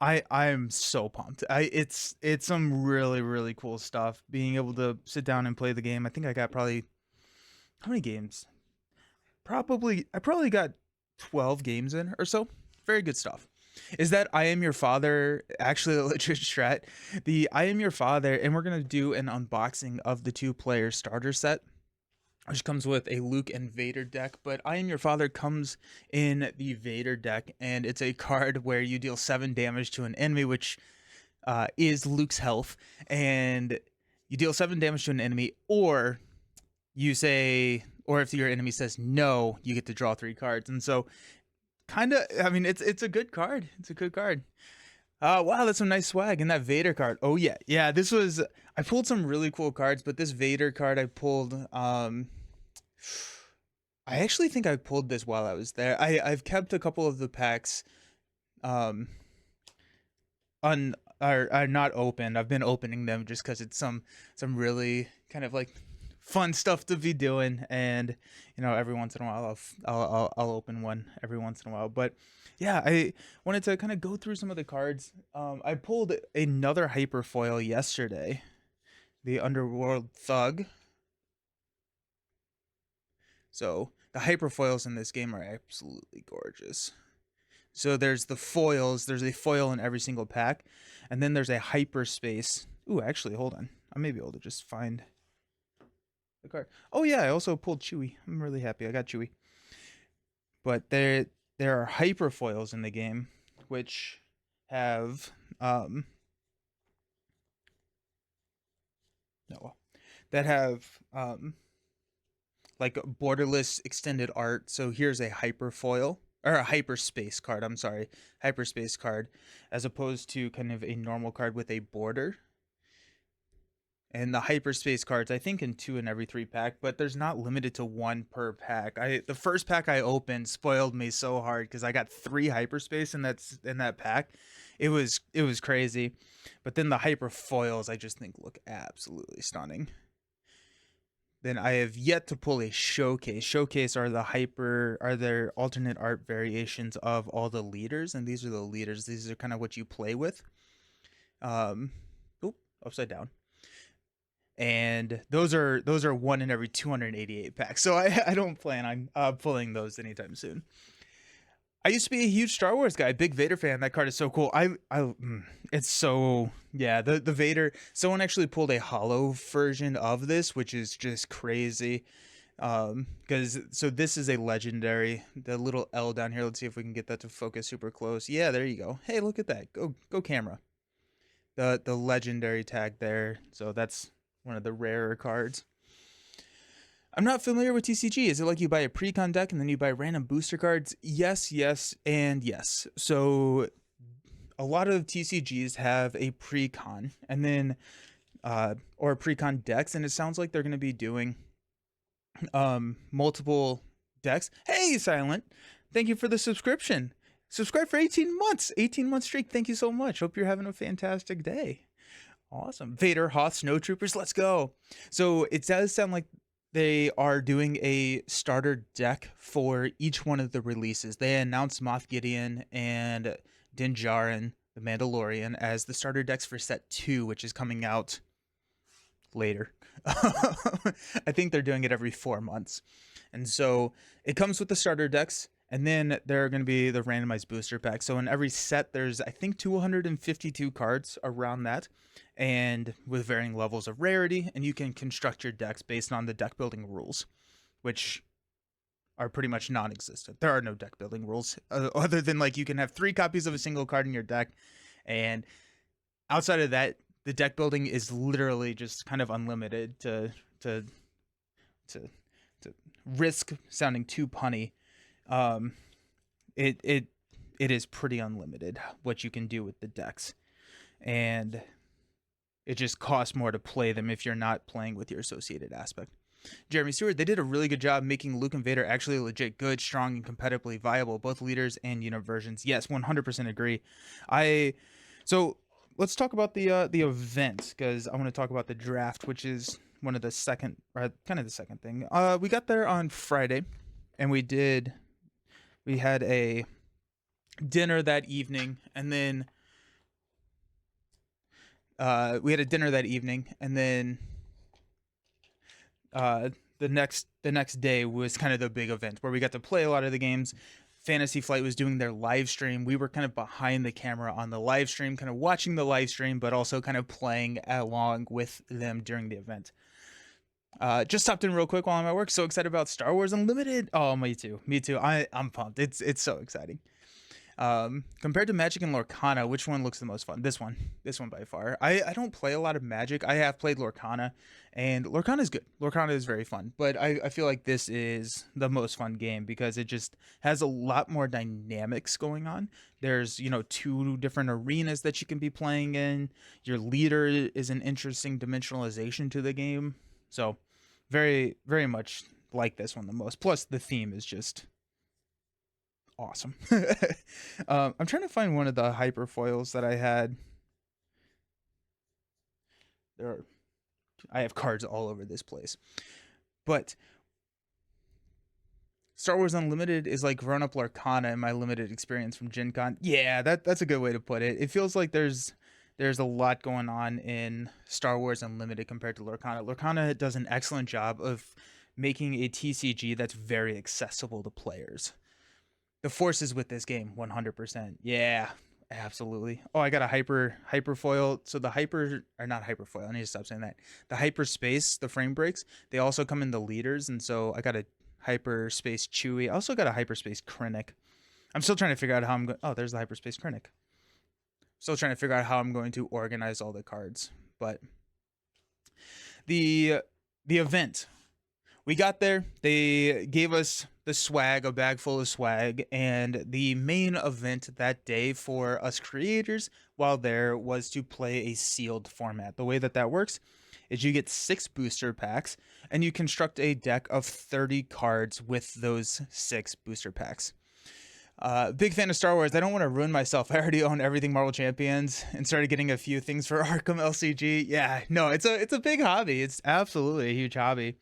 I'm so pumped. It's some really cool stuff. Being able to sit down and play the game. I think I got probably how many games? I probably got 12 games in or so. Very good stuff. Is that I Am Your Father actually a legit strat? The I Am Your Father, and we're gonna do an unboxing of the two-player starter set, which comes with a Luke and Vader deck. But I Am Your Father comes in the Vader deck, and it's a card where you deal 7 damage to an enemy, which is Luke's health, and you deal 7 damage to an enemy, or you say, or if your enemy says no, you get to draw 3 cards. And so, kind of, I mean, it's a good card. It's a good card. Wow, that's some nice swag. And that Vader card. Oh yeah. This was I pulled some really cool cards, but this Vader card I pulled. I actually think I pulled this while I was there. I've kept a couple of the packs, um, are not opened. I've been opening them just because it's some really kind of like fun stuff to be doing, and every once in a while I'll open one every once in a while. But yeah, I wanted to kind of go through some of the cards. I pulled another hyper foil yesterday, the Underworld Thug. So the hyper foils in this game are absolutely gorgeous. So there's the foils. There's a foil in every single pack, and then there's a hyperspace. Ooh, actually, hold on. I may be able to just find the card. Oh yeah, I also pulled Chewy. I'm really happy I got Chewy. But there are hyper foils in the game, which have no that have like borderless extended art. So here's a hyper foil or a hyperspace card. I'm sorry, hyperspace card, as opposed to kind of a normal card with a border. And the hyperspace cards, I think, in 2 in every 3 pack, but there's not limited to 1 per pack. The first pack I opened spoiled me so hard because I got 3 hyperspace in that pack. It was crazy. But then the hyper foils I just think look absolutely stunning. Then I have yet to pull a showcase. Showcase are their alternate art variations of all the leaders, and these are the leaders. These are kind of what you play with. Oop, upside down. And those are 1 in every 288 packs. So I don't plan on pulling those anytime soon. I used to be a huge Star Wars guy, big Vader fan. That card is so cool. It's so yeah. The Vader. Someone actually pulled a hollow version of this, which is just crazy. Because so this is a legendary. The little L down here. Let's see if we can get that to focus super close. Yeah, there you go. Hey, look at that. Go camera. The legendary tag there. So that's one of the rarer cards. I'm not familiar with TCG. Is it like you buy a pre-con deck and then you buy random booster cards? Yes, and yes. So a lot of TCGs have a pre-con and then or pre-con decks, and it sounds like they're going to be doing multiple decks. Hey, Silent, thank you for the subscription. Subscribe for 18 months. 18 month streak. Thank you so much. Hope you're having a fantastic day. Awesome. Vader, Hoth, Snowtroopers, let's go. So it does sound like they are doing a starter deck for each one of the releases. They announced Moff Gideon and Din Djarin, the Mandalorian, as the starter decks for set 2, which is coming out later. I think they're doing it every 4 months. And so it comes with the starter decks, and then there are going to be the randomized booster packs. So in every set, there's, I think, 252 cards around that, and with varying levels of rarity, and you can construct your decks based on the deck building rules, which are pretty much non-existent. There are no deck building rules other than like you can have 3 copies of a single card in your deck, and outside of that, the deck building is literally just kind of unlimited to risk sounding too punny. It is pretty unlimited what you can do with the decks, and it just costs more to play them if you're not playing with your associated aspect. Jeremy Stewart, they did a really good job making Luke and Vader actually legit good, strong, and competitively viable, both leaders and unit versions. Yes, 100% agree. So let's talk about the event, because I want to talk about the draft, which is one of the second, or kind of the second thing. We got there on Friday, and we had a dinner that evening, and then We had a dinner that evening, and then uh, the next day was kind of the big event where we got to play a lot of the games. Fantasy Flight was doing their live stream. We were kind of behind the camera on the live stream, kind of watching the live stream, but also kind of playing along with them during the event. Just stopped in real quick while I'm at work. So excited about Star Wars Unlimited. Oh, me too. Me too. I'm pumped. It's so exciting. Compared to Magic and Lorcana, which one looks the most fun? This one by far. I don't play a lot of Magic. I have played Lorcana, and Lorcana is good. Lorcana is very fun, but I feel like this is the most fun game because it just has a lot more dynamics going on. There's, two different arenas that you can be playing in. Your leader is an interesting dimensionalization to the game. So very, very much like this one the most. Plus the theme is just awesome. I'm trying to find one of the hyperfoils that I had. I have cards all over this place. But Star Wars Unlimited is like grown up Lorcana in my limited experience from Gen Con. Yeah, that's a good way to put it. It feels like there's a lot going on in Star Wars Unlimited compared to Lorcana. Lorcana does an excellent job of making a TCG that's very accessible to players. The force is with this game 100%. Yeah, absolutely. Oh, I got a hyperfoil. So the hyper, or not hyperfoil, I need to stop saying that. The hyperspace, the frame breaks, they also come in the leaders, and so I got a hyperspace Chewie. I also got a hyperspace Krennic. I'm still trying to figure out how I'm going. Oh, there's the hyperspace Krennic. Still trying to figure out how I'm going to organize all the cards. But the event, we got there. They gave us the swag, a bag full of swag, and the main event that day for us creators while there was to play a sealed format. The way that works is you get 6 booster packs and you construct a deck of 30 cards with those 6 booster packs. Big fan of Star Wars. I don't want to ruin myself. I already own everything Marvel Champions and started getting a few things for Arkham LCG. Yeah, no, it's a big hobby. It's absolutely a huge hobby.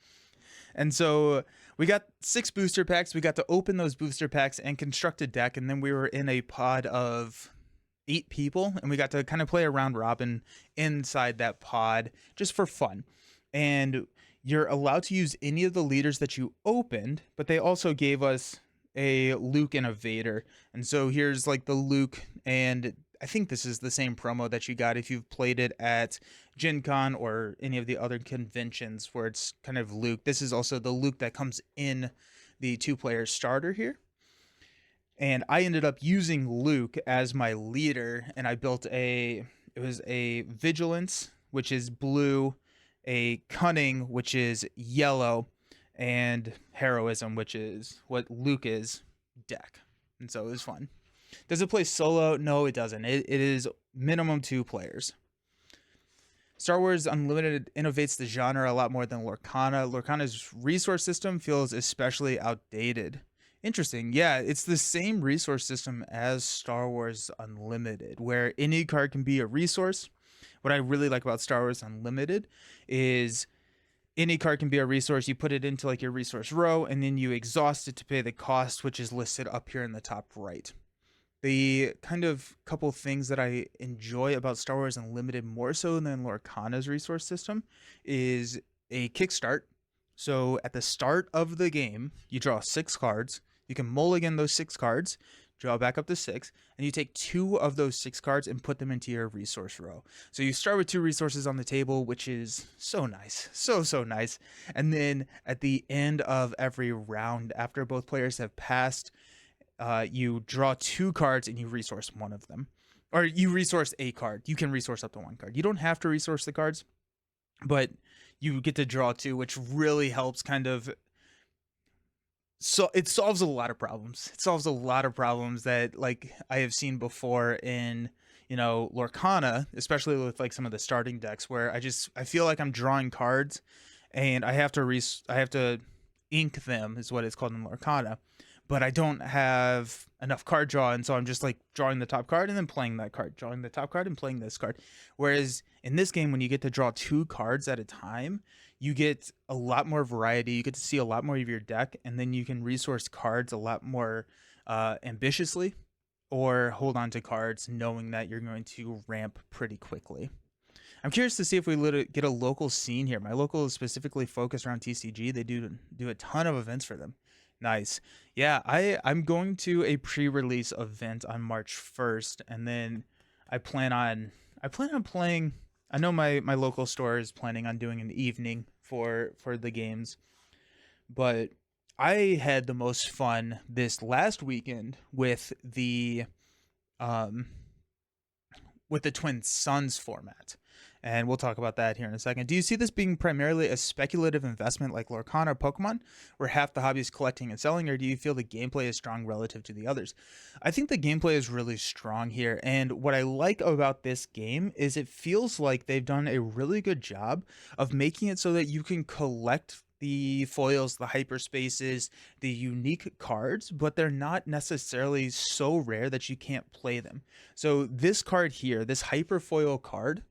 And so we got 6 booster packs. We got to open those booster packs and construct a deck. And then we were in a pod of 8 people, and we got to kind of play a round robin inside that pod just for fun. And you're allowed to use any of the leaders that you opened, but they also gave us a Luke and a Vader. And so here's like the Luke, and I think this is the same promo that you got if you've played it at Gen Con or any of the other conventions where it's kind of Luke. This is also the Luke that comes in the 2-player starter here. And I ended up using Luke as my leader, and I built it was a Vigilance, which is blue, a Cunning, which is yellow, and Heroism, which is what Luke is, deck. And so it was fun. Does it play solo? No, it doesn't. It is minimum 2 players. Star Wars Unlimited innovates the genre a lot more than Lorcana. Lorcana's resource system feels especially outdated. Interesting. Yeah, it's the same resource system as Star Wars Unlimited, where any card can be a resource. What I really like about Star Wars Unlimited is any card can be a resource. You put it into like your resource row, and then you exhaust it to pay the cost, which is listed up here in the top right. The kind of couple things that I enjoy about Star Wars Unlimited more so than Lorcana's resource system is a kickstart. So at the start of the game, you draw 6 cards. You can mulligan those 6 cards, draw back up to 6, and you take 2 of those 6 cards and put them into your resource row. So you start with 2 resources on the table, which is so nice. So nice. And then at the end of every round, after both players have passed, you draw 2 cards and you resource one of them. Or you resource a card. You can resource up to 1 card. You don't have to resource the cards, but you get to draw 2, which really helps kind of. So it solves a lot of problems. It solves a lot of problems that like I have seen before in, Lorcana, especially with like some of the starting decks where I feel like I'm drawing cards and I have to ink them is what it's called in Lorcana, but I don't have enough card draw, and so I'm just like drawing the top card and then playing that card, drawing the top card and playing this card. Whereas in this game, when you get to draw 2 cards at a time, you get a lot more variety. You get to see a lot more of your deck, and then you can resource cards a lot more ambitiously, or hold on to cards knowing that you're going to ramp pretty quickly. I'm curious to see if we get a local scene here. My local is specifically focused around TCG. They do a ton of events for them. Nice. Yeah, I'm going to a pre-release event on March 1st, and then I plan on I plan on playing. I know my local store is planning on doing an evening for the games, but I had the most fun this last weekend um with the Twin Suns format. And we'll talk about that here in a second. Do you see this being primarily a speculative investment like Lorcana or Pokemon, where half the hobby is collecting and selling, or do you feel the gameplay is strong relative to the others? I think the gameplay is really strong here. And what I like about this game is it feels like they've done a really good job of making it so that you can collect the foils, the hyperspaces, the unique cards, but they're not necessarily so rare that you can't play them. So this card here, this hyperfoil card,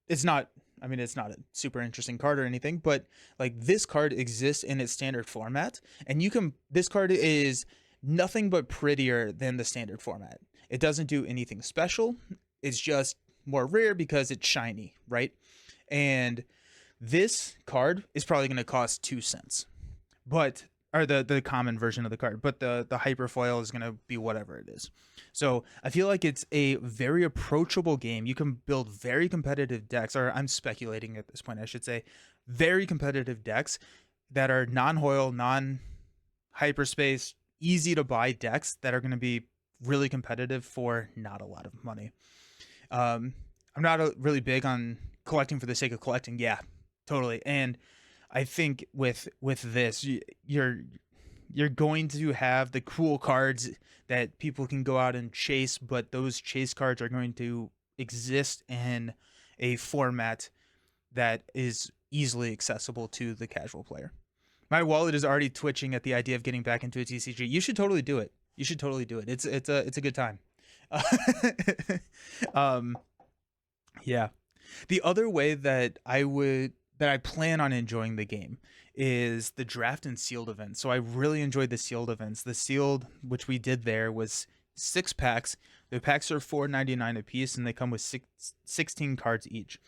it's not, I mean, it's not a super interesting card or anything, but like this card exists in its standard format, and this card is nothing but prettier than the standard format. It doesn't do anything special. It's just more rare because it's shiny, right? And this card is probably going to cost 2 cents, but or the common version of the card, but the hyperfoil is going to be whatever it is. So I feel like it's a very approachable game. You can build very competitive decks, or I'm speculating at this point, I should say, very competitive decks that are non-hoil, non-hyperspace, easy to buy decks that are going to be really competitive for not a lot of money. I'm not really big on collecting for the sake of collecting. Yeah, totally. And I think with this, you're going to have the cool cards that people can go out and chase, but those chase cards are going to exist in a format that is easily accessible to the casual player. My wallet is already twitching at the idea of getting back into a TCG. You should totally do it. You should totally do it. It's a good time. um, yeah. The other way that I plan on enjoying the game is the draft and sealed events. So I really enjoyed the sealed events. The sealed, which we did there, was 6 packs. The packs are $4.99 a piece, and they come with 16 cards each.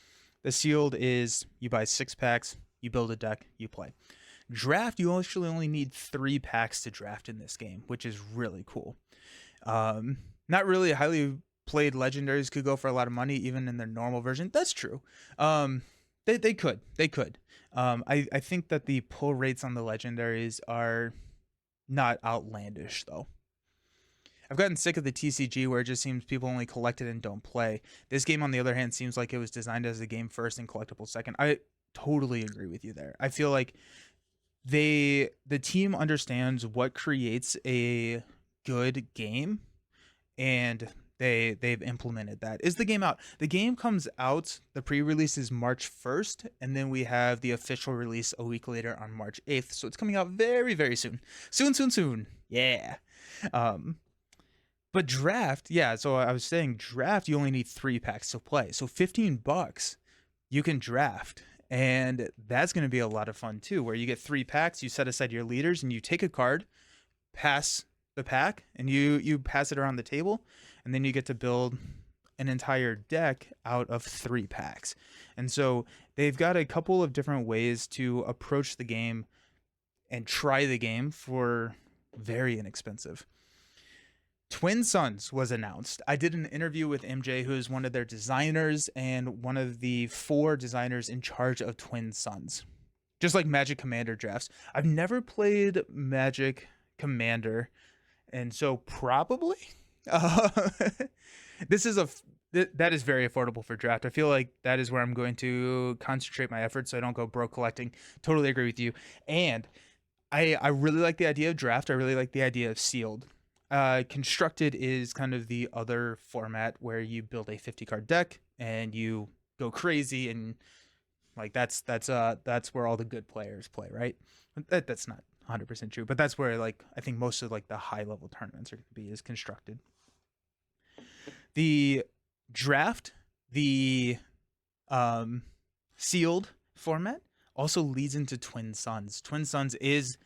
The sealed is you buy 6 packs, you build a deck, you play. Draft, you actually only need 3 packs to draft in this game, which is really cool. Not really highly played legendaries could go for a lot of money even in their normal version. That's true. They could. I think that the pull rates on the legendaries are not outlandish though. I've gotten sick of the TCG where it just seems people only collect it and don't play. This game, on the other hand, seems like it was designed as a game first and collectible second. I totally agree with you there. I feel like the team understands what creates a good game, and they've implemented that. Is the game out? The game comes out, the pre-release is March 1st, and then we have the official release a week later on March 8th. So it's coming out very, very soon. Soon. Yeah. But draft, yeah, so I was saying draft, you only need 3 packs to play. So $15, you can draft. And that's going to be a lot of fun too, where you get 3 packs, you set aside your leaders, and you take a card, pass the pack, and you pass it around the table, and then you get to build an entire deck out of 3 packs. And so they've got a couple of different ways to approach the game and try the game for very inexpensive. Twin Suns was announced. I did an interview with MJ, who is one of their designers and one of the 4 designers in charge of Twin Suns. Just like Magic Commander drafts. I've never played Magic Commander, and so probably this is that is very affordable for draft. I feel like that is where I'm going to concentrate my efforts so I don't go broke collecting. Totally agree with you. And I really like the idea of draft. I really like the idea of sealed. Constructed is kind of the other format where you build a 50 card deck and you go crazy, and like that's where all the good players play, right? That's not 100% true, but that's where like I think most of like the high level tournaments are going to be, is constructed. The draft, the sealed format also leads into Twin Suns. Twin Suns is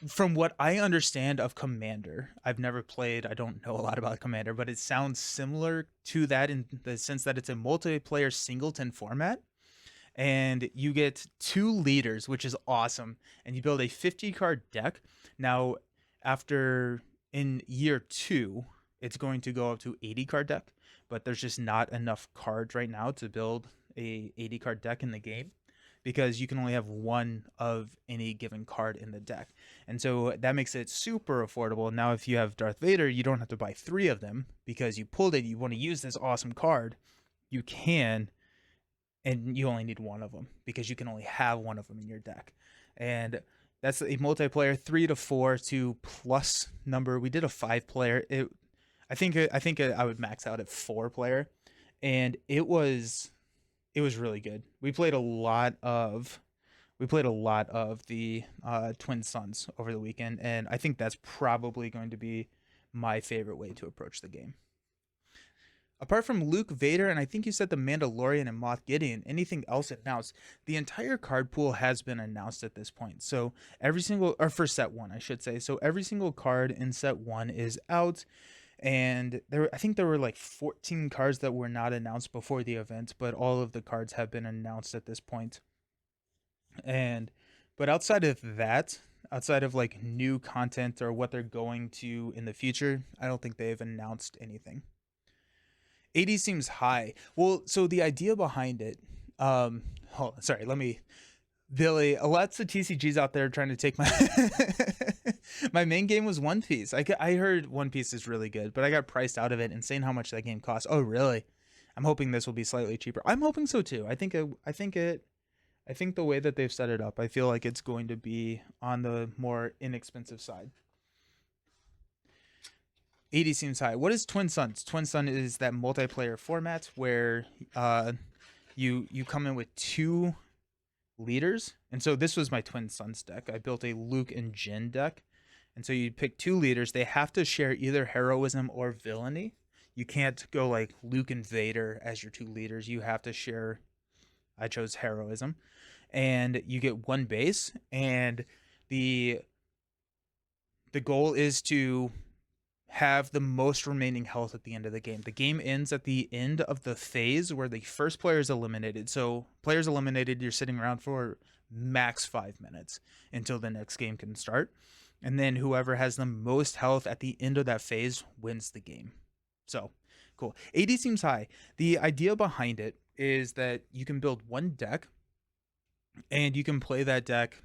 From what I understand of Commander, I've never played. I don't know a lot about Commander, but it sounds similar to that in the sense that it's a multiplayer singleton format, and you get 2 leaders, which is awesome, and you build a 50 card deck. Now, after in year 2, it's going to go up to 80 card deck, but there's just not enough cards right now to build a 80 card deck in the game, because you can only have one of any given card in the deck. And so that makes it super affordable. Now, if you have Darth Vader, you don't have to buy 3 of them because you pulled it. You want to use this awesome card, you can, and you only need one of them because you can only have one of them in your deck. And that's a multiplayer 3 to 4 to plus number. We did a 5-player. I think I would max out at 4-player, and it was really good. We played a lot of the Twin Suns over the weekend, and I think that's probably going to be my favorite way to approach the game. Apart from Luke, Vader, and I think you said the Mandalorian and Moff Gideon, anything else announced? The entire card pool has been announced at this point. So every single, or for set 1, I should say. So every single card in set 1 is out, and I think there were like 14 cards that were not announced before the event, but all of the cards have been announced at this point. And but outside of that, outside of like new content or what they're going to in the future, I don't think they've announced anything. 80 seems high. Well, so the idea behind it, hold on, sorry, let me, Billy, lots of TCGs out there trying to take my my main game was One Piece. I heard One Piece is really good, but I got priced out of it, insane how much that game costs. Oh, really? I'm hoping this will be slightly cheaper. I'm hoping so too. I think the way that they've set it up, I feel like it's going to be on the more inexpensive side. 80 seems high. What is Twin Suns? Twin Sun is that multiplayer format where you come in with 2 leaders. And so this was my Twin Suns deck. I built a Luke and Jin deck. And so you pick 2 leaders. They have to share either heroism or villainy. You can't go like Luke and Vader as your 2 leaders. You have to share. I chose heroism. And you get 1 base, and the goal is to have the most remaining health at the end of the game. The game ends at the end of the phase where the first player is eliminated. So players eliminated, you're sitting around for max 5 minutes until the next game can start. And then whoever has the most health at the end of that phase wins the game. So cool. 80 seems high. The idea behind it is that you can build 1 deck, and you can play that deck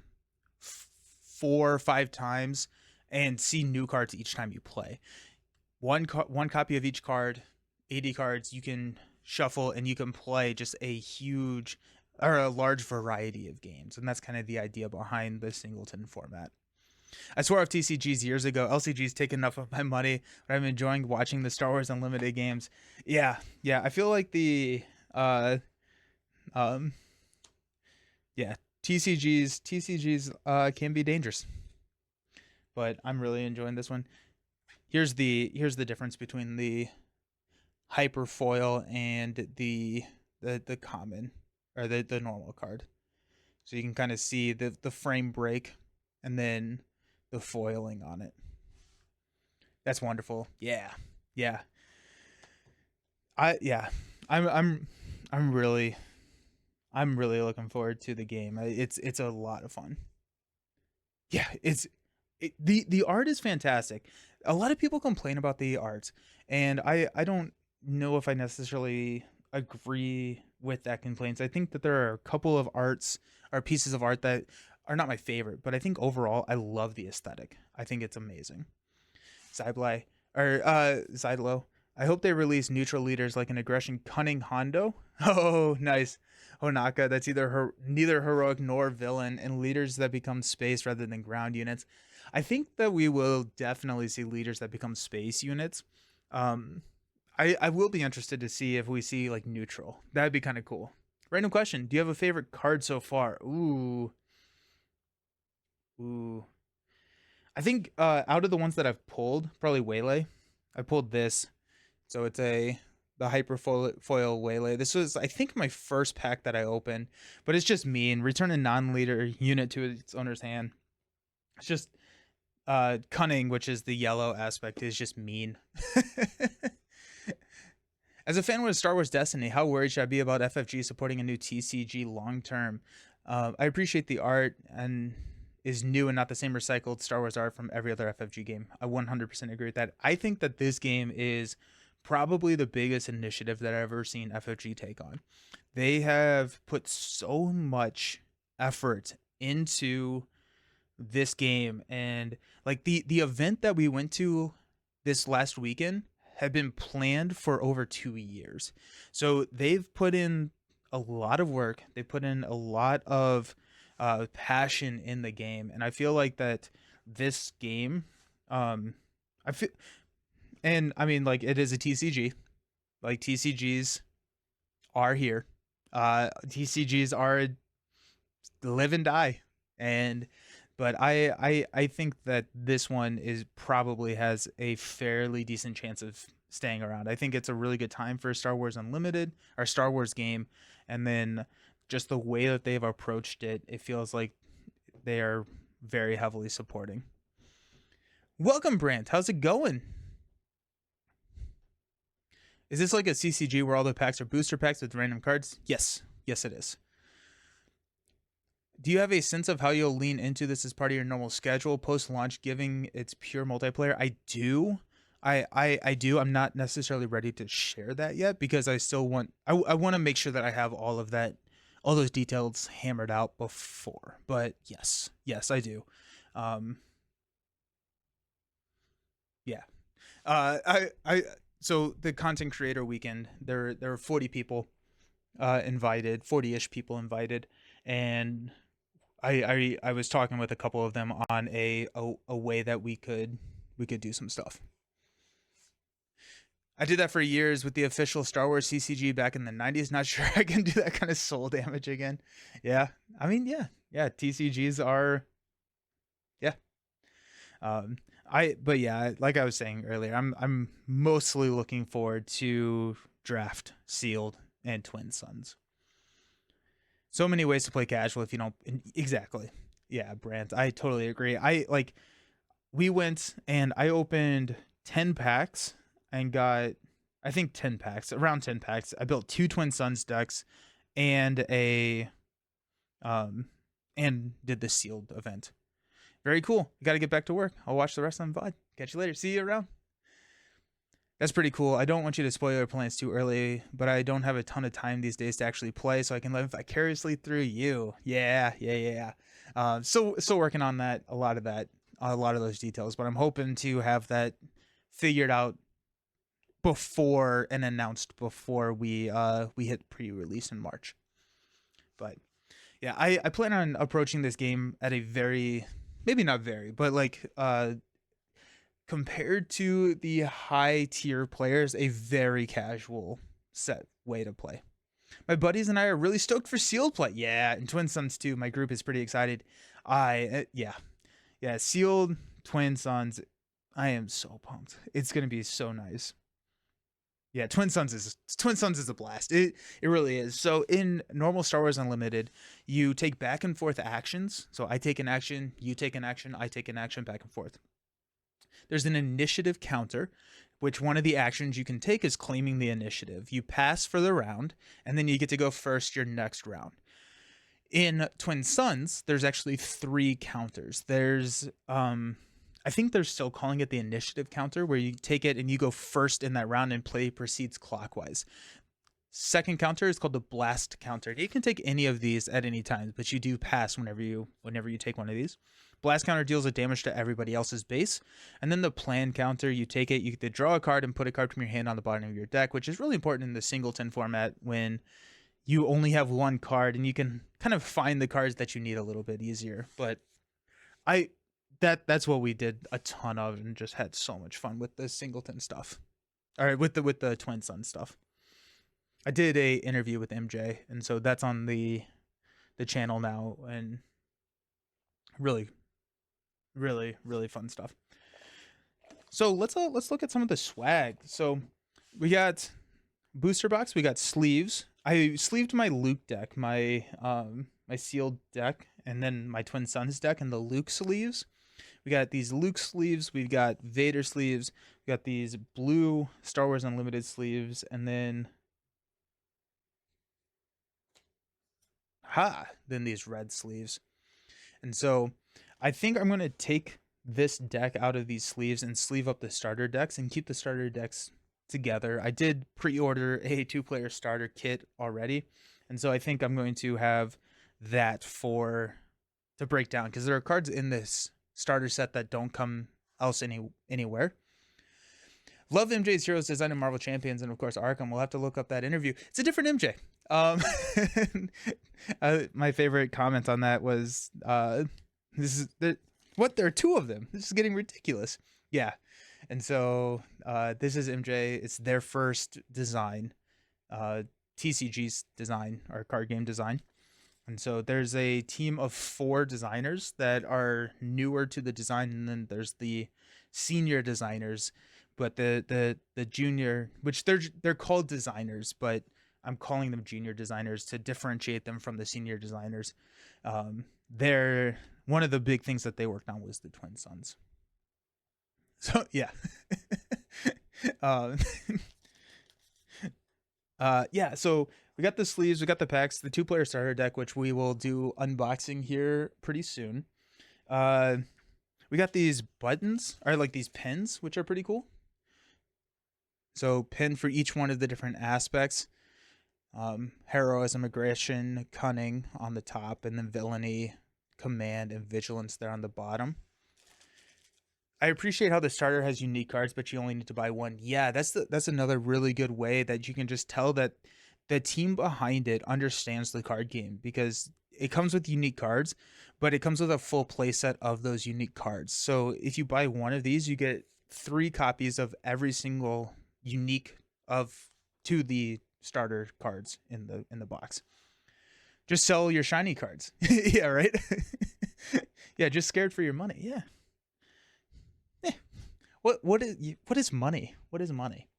4 or 5 times and see new cards each time you play. One copy of each card, 80 cards. You can shuffle and you can play just a huge or a large variety of games, and that's kind of the idea behind the singleton format. I swore off TCGs years ago. LCG's taken enough of my money, but I'm enjoying watching the Star Wars Unlimited games. Yeah. I feel like the yeah, TCGs can be dangerous, but I'm really enjoying this one. Here's the difference between the hyper foil and the common, or the normal card. So you can kind of see the frame break and then the foiling on it. That's wonderful. Yeah. I'm really looking forward to the game. It's a lot of fun. Yeah, the art is fantastic. A lot of people complain about the art, and I don't know if I necessarily agree with that complaints. I think that there are a couple of arts or pieces of art that are not my favorite, but I think overall I love the aesthetic. I think it's amazing. Zyblai or Zydlo. I hope they release neutral leaders like an aggression cunning Hondo. Oh, nice. Honaka, that's neither heroic nor villain, and leaders that become space rather than ground units. I think that we will definitely see leaders that become space units. I will be interested to see if we see like neutral. That'd be kind of cool. Random question: do you have a favorite card so far? Ooh. I think out of the ones that I've pulled, probably Waylay. I pulled this, so it's the hyper foil Waylay. This was, I think, my first pack that I opened, but it's just mean. Return a non-leader unit to its owner's hand. It's just Cunning, which is the yellow aspect, is just mean. As a fan with Star Wars Destiny, how worried should I be about FFG supporting a new TCG long term? I appreciate the art and is new and not the same recycled Star Wars art from every other FFG game. I 100% agree with that. I think that this game is probably the biggest initiative that I've ever seen FFG take on. They have put so much effort into this game, and like the event that we went to this last weekend had been planned for over 2 years. So they've put in a lot of work. They put in a lot of passion in the game, and I feel like that this game, I feel, and I mean, like, it is a TCG. Like, TCGs are here. TCGs are live and die, and but I think that this one is probably has a fairly decent chance of staying around. I think it's a really good time for Star Wars Unlimited or Star Wars game, and then just the way that they've approached it, it feels like they are very heavily supporting. Welcome, Brant. How's it going? Is this like a CCG where all the packs are booster packs with random cards? Yes. Yes, it is. Do you have a sense of how you'll lean into this as part of your normal schedule post-launch, giving its pure multiplayer? I do. I do. I'm not necessarily ready to share that yet because I still want I want to make sure that I have all of that, all those details hammered out before. But yes, I do. Um, yeah. I so the content creator weekend, there were 40 people invited, 40-ish people invited, and I was talking with a couple of them on a way that we could do some stuff. I did that for years with the official Star Wars CCG back in the 90s. Not sure I can do that kind of soul damage again. Yeah. I mean, yeah, TCGs are, yeah. But yeah, like I was saying earlier, I'm mostly looking forward to Draft, Sealed, and Twin Suns. So many ways to play casual if you don't exactly. Yeah, Brant, I totally agree. We went and I opened 10 packs and got, I think, 10 packs, around 10 packs. I built 2 Twin Suns decks and a and did the sealed event. Very cool. Got to get back to work. I'll watch the rest of the VOD. Catch you later. See you around. That's pretty cool. I don't want you to spoil your plans too early, but I don't have a ton of time these days to actually play, so I can live vicariously through you. Yeah. So working on that, a lot of those details, but I'm hoping to have that figured out before and announced before we hit pre-release in March. But yeah, I plan on approaching this game at a very, maybe not very, but like compared to the high tier players, a very casual set way to play. My buddies and I are really stoked for sealed play. Yeah, and Twin Suns too. My group is pretty excited. Yeah, sealed Twin Suns. I am so pumped. It's gonna be so nice. Yeah, Twin Suns is a blast. It really is. So in normal Star Wars Unlimited, you take back and forth actions. So I take an action, you take an action, I take an action, back and forth. There's an initiative counter, which one of the actions you can take is claiming the initiative. You pass for the round, and then you get to go first your next round. In Twin Suns, there's actually 3 counters. There's I think they're still calling it the initiative counter, where you take it and you go first in that round and play proceeds clockwise. Second counter is called the blast counter. You can take any of these at any time, but you do pass whenever you take one of these. Blast counter deals a damage to everybody else's base. And then the plan counter, you take it, you get to draw a card and put a card from your hand on the bottom of your deck, which is really important in the singleton format when you only have one card and you can kind of find the cards that you need a little bit easier. But that's what we did a ton of and just had so much fun with the singleton stuff. All right, with the Twin Sun stuff. I did a interview with MJ, and so that's on the channel now, and really fun stuff. So let's look at some of the swag. So we got booster box, we got sleeves. I sleeved my Luke deck, my sealed deck, and then my Twin Suns deck, and the Luke sleeves We got these Luke sleeves, we've got Vader sleeves, we got these blue Star Wars Unlimited sleeves, and then then these red sleeves. And so I think I'm going to take this deck out of these sleeves and sleeve up the starter decks and keep the starter decks together. I did pre-order a 2-player starter kit already, and so I think I'm going to have that to break down, because there are cards in this starter set that don't come anywhere. Love MJ's Heroes Design and Marvel Champions, and of course Arkham. We'll have to look up that interview. It's a different MJ. My favorite comment on that was, there are 2 of them. This is getting ridiculous. Yeah. And so this is MJ. It's their first design, TCG's design, or card game design. And so there's a team of 4 designers that are newer to the design, and then there's the senior designers, but the junior, which they're called designers, but I'm calling them junior designers to differentiate them from the senior designers. They're one of the big things that they worked on was the Twin Suns. So yeah. Yeah, so we got the sleeves, we got the packs, the 2-player starter deck, which we will do unboxing here pretty soon. We got these buttons, or like these pins, which are pretty cool. So pin for each one of the different aspects. Heroism, aggression, cunning on the top, and then villainy, command, and vigilance there on the bottom. I appreciate how the starter has unique cards, but you only need to buy 1. Yeah, that's another really good way that you can just tell that the team behind it understands the card game, because it comes with unique cards, but it comes with a full playset of those unique cards. So if you buy 1 of these, you get 3 copies of every single unique to the starter cards in the box. Just sell your shiny cards. Yeah, right. Yeah, just scared for your money. Yeah. What is money? What is money?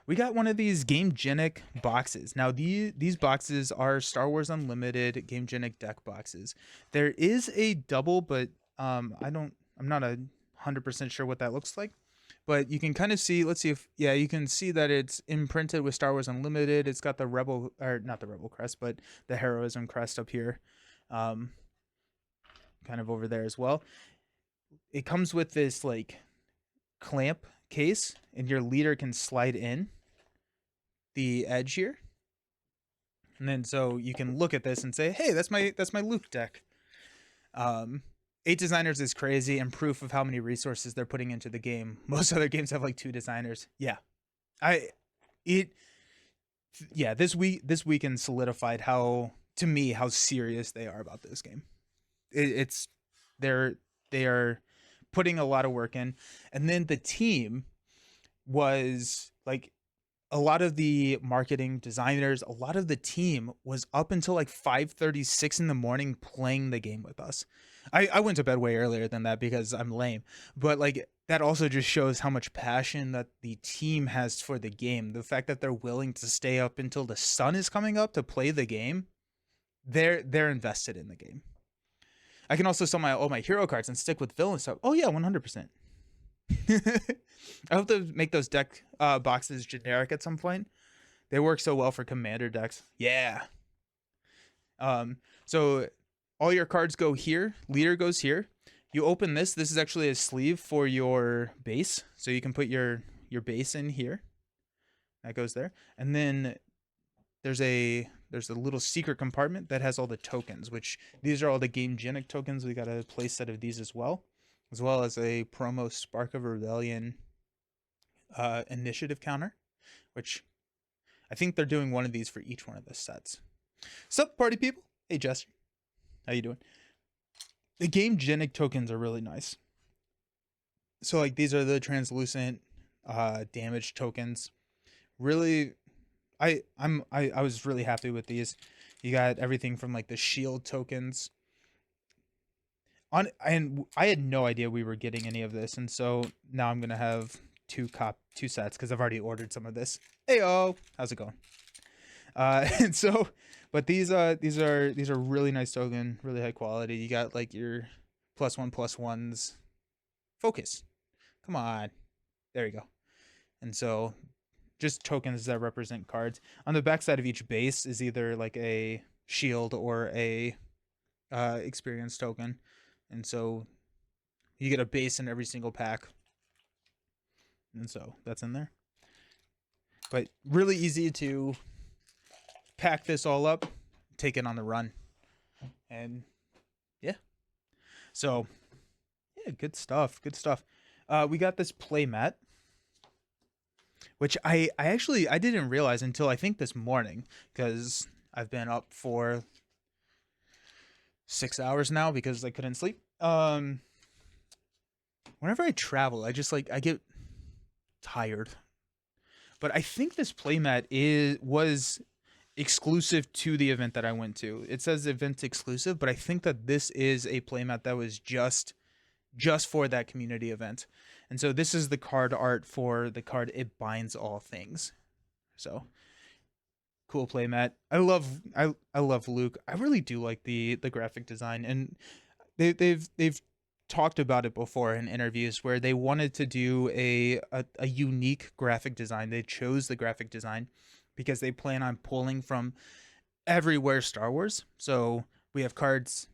We got one of these Gamegenic boxes. Now these boxes are Star Wars Unlimited Gamegenic deck boxes. There is a double, but I'm not 100% sure what that looks like. But you can kind of see, let's see if, yeah, you can see that it's imprinted with Star Wars Unlimited. It's got the Rebel, or not the Rebel crest, but the Heroism crest up here. Kind of over there as well. It comes with this like clamp case, and your leader can slide in the edge here. And then so you can look at this and say, hey, that's my Luke deck. 8 designers is crazy, and proof of how many resources they're putting into the game. Most other games have like 2 designers. Yeah. This weekend solidified how serious they are about this game. They are putting a lot of work in. And then the team was like, a lot of the marketing designers, a lot of the team was up until like 5:36 in the morning playing the game with us. I went to bed way earlier than that because I'm lame, but like that also just shows how much passion that the team has for the game. The fact that they're willing to stay up until the sun is coming up to play the game, they're invested in the game. I can also sell all my hero cards and stick with villain stuff. Oh yeah, 100%. I hope to make those deck boxes generic at some point. They work so well for commander decks. Yeah. So all your cards go here. Leader goes here. You open this. This is actually a sleeve for your base. So you can put your base in here. That goes there. And then there's a little secret compartment that has all the tokens, which these are all the Gamegenic tokens. We got a play set of these as well as a promo Spark of Rebellion initiative counter, which I think they're doing one of these for each one of the sets. Sup, party people? Hey, Jester. How you doing? The Gamegenic tokens are really nice. So like these are the translucent damage tokens. Really, I was really happy with these. You got everything from like the shield tokens. And I had no idea we were getting any of this, and so now I'm gonna have 2 sets because I've already ordered some of this. Heyo, how's it going? And so, but these are really nice token, really high quality. You got like your +1/+1s. Focus. Come on. There you go. And so just tokens that represent cards. On the backside of each base is either like a shield or a experience token. And so you get a base in every single pack. And so that's in there. But really easy to pack this all up, take it on the run. And yeah. So yeah, good stuff. Good stuff. We got this play mat, which I didn't realize until I think this morning, because I've been up for 6 hours now because I couldn't sleep. Whenever I travel, I get tired. But I think this playmat was exclusive to the event that I went to. It says event exclusive, but I think that this is a playmat that was just for that community event. And so this is the card art for the card It Binds All Things. So cool playmat. I love Luke. I really do like the graphic design, and they've talked about it before in interviews where they wanted to do a unique graphic design. They chose the graphic design because they plan on pulling from everywhere Star Wars. So we have cards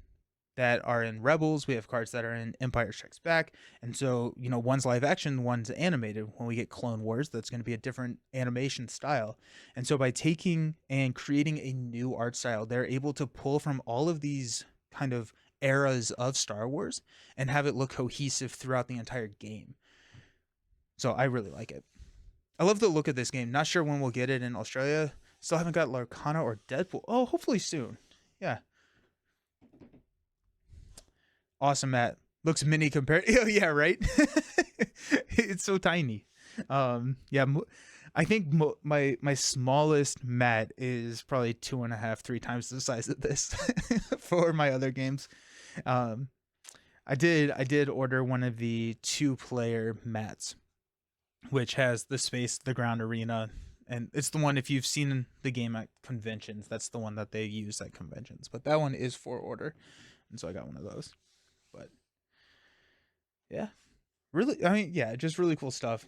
that are in Rebels, we have cards that are in Empire Strikes Back, and so, you know, one's live action, one's animated. When we get Clone Wars, that's going to be a different animation style. And so by taking and creating a new art style, they're able to pull from all of these kind of eras of Star Wars and have it look cohesive throughout the entire game. So I really like it. I love the look of this game. Not sure when we'll get it in Australia. Still haven't got Larkana or Deadpool. Oh, hopefully soon. Yeah. Awesome, Matt. Looks mini compared. Oh, yeah, right? It's so tiny. Yeah, I think my smallest mat is probably 2.5, 3 times the size of this for my other games. I did order one of the 2-player mats, which has the space, the ground arena, and it's the one, if you've seen the game at conventions, that's the one that they use at conventions. But that one is for order, and so I got one of those. But yeah, really, I mean, yeah, just really cool stuff.